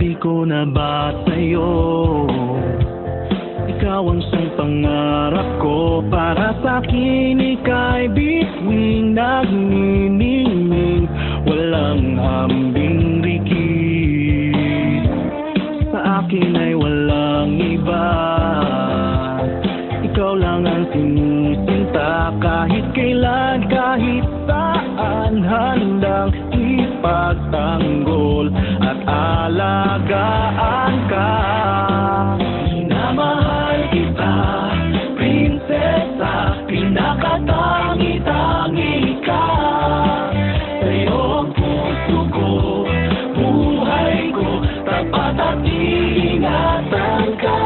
Sinabi ko na ba sa'yo, ikaw ang siyang pangarap ko. Para sa'kin ika'y bituing nagniningning, walang hambing rikit. Sa akin ay walang iba, ikaw lang ang sinisinta. Kahit kailan, kahit saan, handang ipagtanggol at alagaan ka. Minamahal kita, prinsesa, pinakatangi-tangi ka. Sa'yo ang puso ko, buhay ko, tapat at iingatan ka.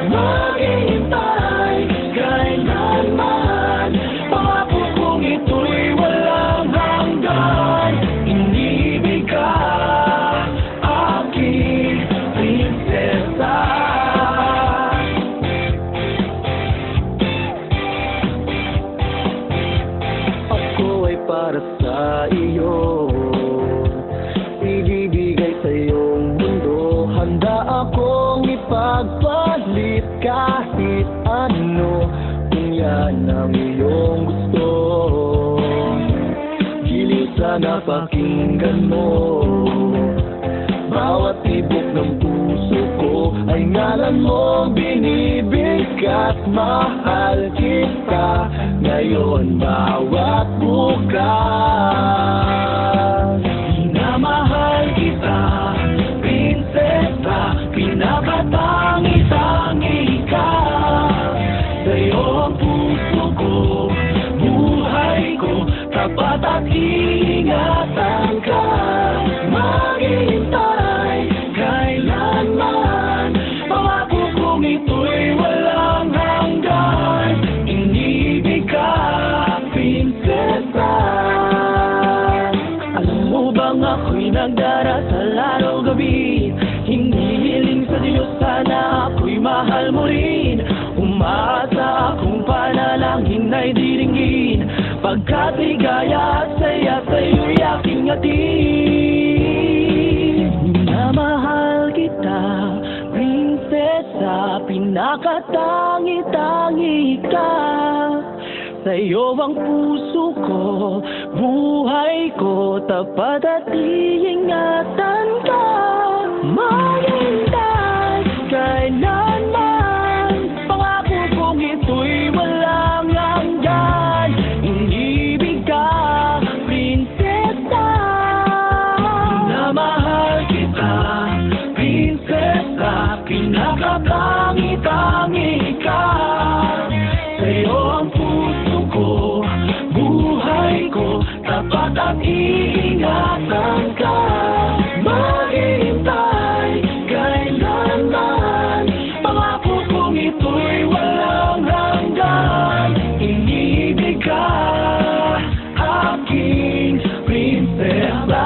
Maghihintay kailanman, pangako kong ito'y walang hanggan. Inibig ka, aking prinsesa. Ako ay para sa iyo, ibibigay sa iyong mundo. Handa akong ipagpalit kahit ano, kung yan ang iyong gusto. Giling sana pakinggan mo, bawat tibok ng puso ko ay ngalan mo binibig at mahal kita ngayon bawat bukas. Minamahal kita, prinsesa, pinakatangi-tangi ka. Sa'yo ang puso ko, buhay ko, tapat at iingatan ka. Maghihintay kailanman, pangako kong ito'y walang hanggan. Inibig ka, prinsesa. Alam mo bang ako'y nagdarasal araw-gabi, hinihiling sa Diyos sana ako'y mahal mo rin. Umaasa akong panalangin ay diringgin, pagkat ligaya at saya sa'yo'y aking hatid. Minamahal kita, prinsesa, pinakatangi-tangi ka. Sa'yo ang puso ko, buhay ko, tapat at iingatan ka. Maghintay kailanman, pangako kong ito'y walang hanggan. Inibig ka, prinsesa. Minamahal kita, prinsesa, pinakatangi-tangi ka. Sa'yo ang puso ko, buhay ko, tapat at iingatan ka. Maghihintay kailanman, pangako kong ito'y walang hanggan. Inibig ka, aking prinsesa.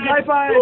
High five!